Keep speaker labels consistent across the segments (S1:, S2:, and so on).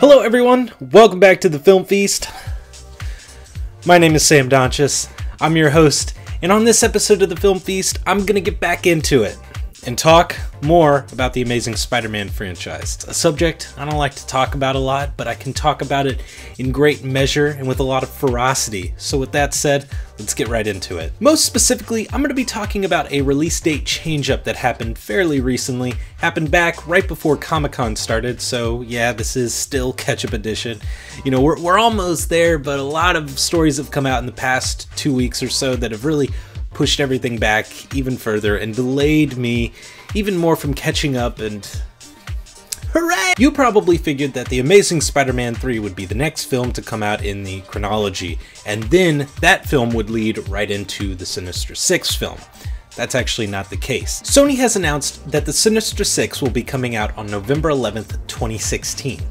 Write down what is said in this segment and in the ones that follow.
S1: Hello everyone, welcome back to the Film Feast. My name is Sam Donchis, I'm your host, and on this episode of the Film Feast, I'm gonna get back into it and talk more about the Amazing Spider-Man franchise. It's a subject I don't like to talk about a lot, but I can talk about it in great measure and with a lot of ferocity. So with that said, let's get right into it. Most specifically, I'm going to be talking about a release date change-up that happened fairly recently. Happened back right before Comic-Con started, so yeah, this is still catch-up edition. You know, we're almost there, but a lot of stories have come out in the past 2 weeks or so that have really pushed everything back even further and delayed me even more from catching up, and hooray! You probably figured that The Amazing Spider-Man 3 would be the next film to come out in the chronology, and then that film would lead right into the Sinister Six film. That's actually not the case. Sony has announced that the Sinister Six will be coming out on November 11th, 2016.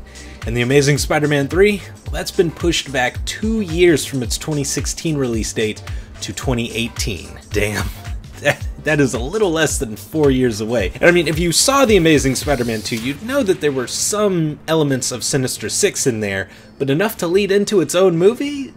S1: And The Amazing Spider-Man 3, well, that's been pushed back 2 years from its 2016 release date to 2018. Damn. That is a little less than 4 years away. And I mean, if you saw The Amazing Spider-Man 2, you'd know that there were some elements of Sinister Six in there, but enough to lead into its own movie?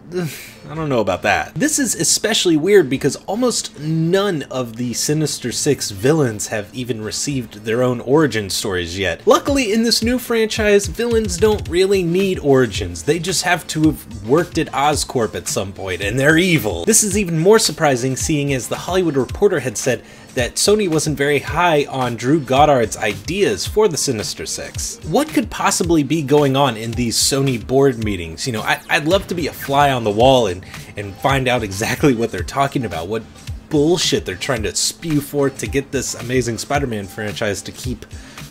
S1: I don't know about that. This is especially weird because almost none of the Sinister Six villains have even received their own origin stories yet. Luckily, in this new franchise, villains don't really need origins. They just have to have worked at Oscorp at some point, and they're evil. This is even more surprising, seeing as The Hollywood Reporter had said that Sony wasn't very high on Drew Goddard's ideas for the Sinister Six. What could possibly be going on in these Sony board meetings? You know, I'd love to be a fly on the wall and find out exactly what they're talking about, what bullshit they're trying to spew forth to get this Amazing Spider-Man franchise to keep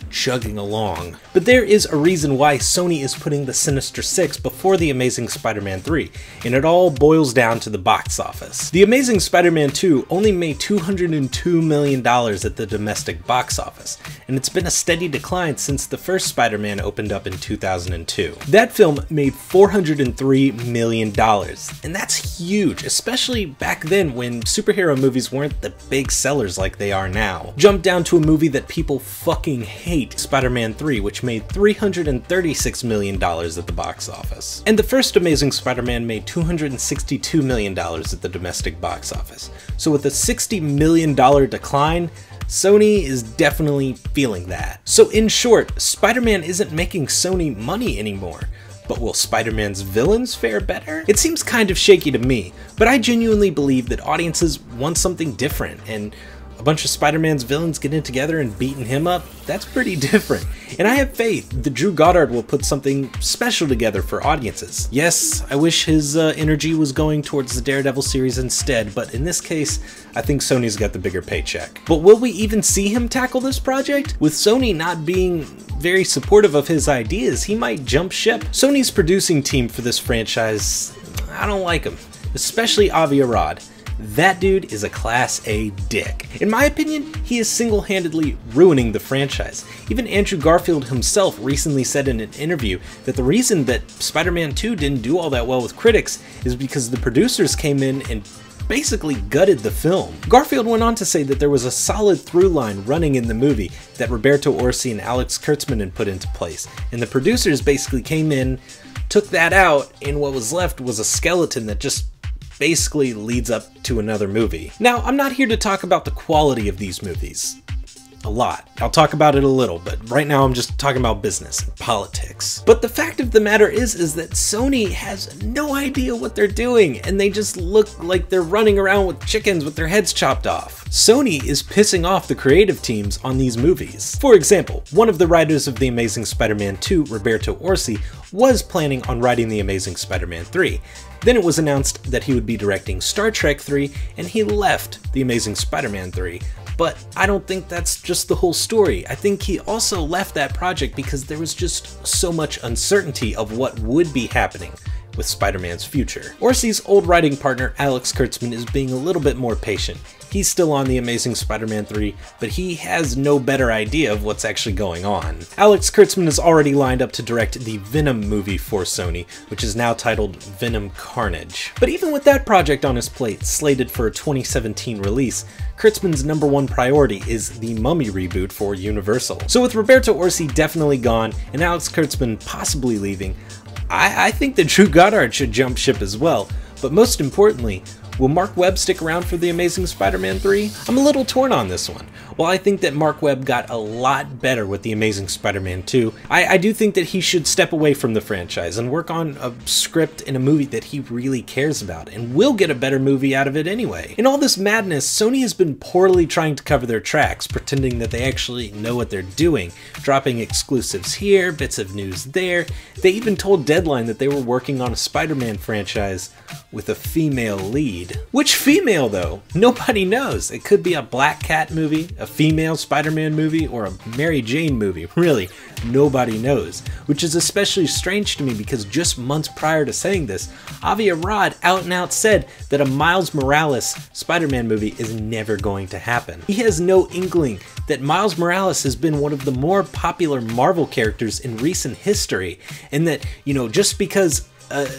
S1: chugging along. But there is a reason why Sony is putting the Sinister Six before The Amazing Spider-Man 3, and it all boils down to the box office. The Amazing Spider-Man 2 only made $202 million at the domestic box office, and it's been a steady decline since the first Spider-Man opened up in 2002. That film made $403 million, and that's huge, especially back then when superhero movies weren't the big sellers like they are now. Jump down to a movie that people fucking hate, Spider-Man 3, which made $336 million at the box office. And the first Amazing Spider-Man made $262 million at the domestic box office. So with a $60 million decline, Sony is definitely feeling that. So in short, Spider-Man isn't making Sony money anymore. But will Spider-Man's villains fare better? It seems kind of shaky to me, but I genuinely believe that audiences want something different, and a bunch of Spider-Man's villains getting together and beating him up, that's pretty different. And I have faith that Drew Goddard will put something special together for audiences. Yes, I wish his energy was going towards the Daredevil series instead, but in this case, I think Sony's got the bigger paycheck. But will we even see him tackle this project? With Sony not being very supportive of his ideas, he might jump ship. Sony's producing team for this franchise, I don't like him, especially Avi Arad. That dude is a Class A dick. In my opinion, he is single-handedly ruining the franchise. Even Andrew Garfield himself recently said in an interview that the reason that Spider-Man 2 didn't do all that well with critics is because the producers came in and basically gutted the film. Garfield went on to say that there was a solid through line running in the movie that Roberto Orci and Alex Kurtzman had put into place, and the producers basically came in, took that out, and what was left was a skeleton that just basically leads up to another movie. Now, I'm not here to talk about the quality of these movies. A lot. I'll talk about it a little, but right now I'm just talking about business and politics. But the fact of the matter is that Sony has no idea what they're doing, and they just look like they're running around with chickens with their heads chopped off. Sony is pissing off the creative teams on these movies. For example, one of the writers of The Amazing Spider-Man 2, Roberto Orci, was planning on writing The Amazing Spider-Man 3. Then it was announced that he would be directing Star Trek 3, and he left The Amazing Spider-Man 3. But I don't think that's just the whole story. I think he also left that project because there was just so much uncertainty of what would be happening with Spider-Man's future. Orci's old writing partner Alex Kurtzman is being a little bit more patient. He He's still on The Amazing Spider-Man 3, but he has no better idea of what's actually going on. Alex Kurtzman is already lined up to direct the Venom movie for Sony, which is now titled Venom Carnage. But even with that project on his plate, slated for a 2017 release, Kurtzman's #1 priority is the Mummy reboot for Universal. So with Roberto Orci definitely gone, and Alex Kurtzman possibly leaving, I think that Drew Goddard should jump ship as well. But most importantly, will Mark Webb stick around for The Amazing Spider-Man 3? I'm a little torn on this one. While I think that Mark Webb got a lot better with The Amazing Spider-Man 2, I do think that he should step away from the franchise and work on a script and a movie that he really cares about, and will get a better movie out of it anyway. In all this madness, Sony has been poorly trying to cover their tracks, pretending that they actually know what they're doing, dropping exclusives here, bits of news there. They even told Deadline that they were working on a Spider-Man franchise with a female lead. Which female though? Nobody knows. It could be a Black Cat movie, a female Spider-Man movie, or a Mary Jane movie. Really, nobody knows. Which is especially strange to me because just months prior to saying this, Avi Arad out and out said that a Miles Morales Spider-Man movie is never going to happen. He has no inkling that Miles Morales has been one of the more popular Marvel characters in recent history, and that, you know, just because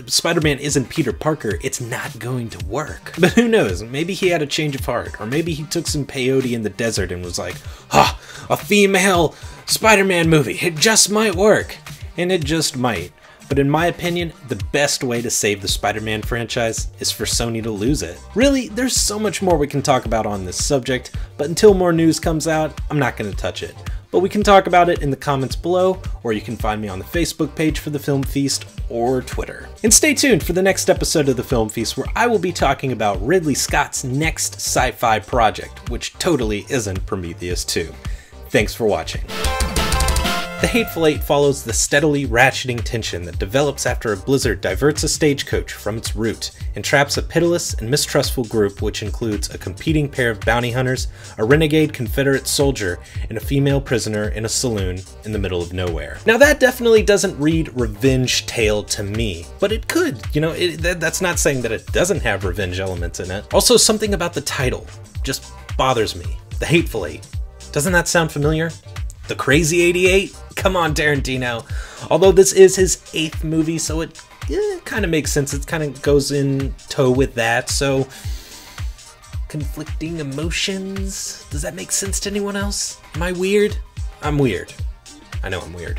S1: Spider-Man isn't Peter Parker, it's not going to work. But who knows, maybe he had a change of heart, or maybe he took some peyote in the desert and was like, ha, a female Spider-Man movie, it just might work. And it just might. But in my opinion, the best way to save the Spider-Man franchise is for Sony to lose it. Really, there's so much more we can talk about on this subject, but until more news comes out, I'm not going to touch it. But we can talk about it in the comments below, or you can find me on the Facebook page for The Film Feast, or Twitter. And stay tuned for the next episode of The Film Feast, where I will be talking about Ridley Scott's next sci-fi project, which totally isn't Prometheus 2. Thanks for watching. The Hateful Eight follows the steadily ratcheting tension that develops after a blizzard diverts a stagecoach from its route and traps a pitiless and mistrustful group which includes a competing pair of bounty hunters, a renegade Confederate soldier, and a female prisoner in a saloon in the middle of nowhere. Now that definitely doesn't read revenge tale to me, but it could. You know, that's not saying that it doesn't have revenge elements in it. Also, something about the title just bothers me. The Hateful Eight. Doesn't that sound familiar? The Crazy 88? Come on, Tarantino. Although this is his 8th movie, so it kind of makes sense. It kind of goes in tow with that, so... Conflicting emotions? Does that make sense to anyone else? Am I weird? I'm weird. I know I'm weird.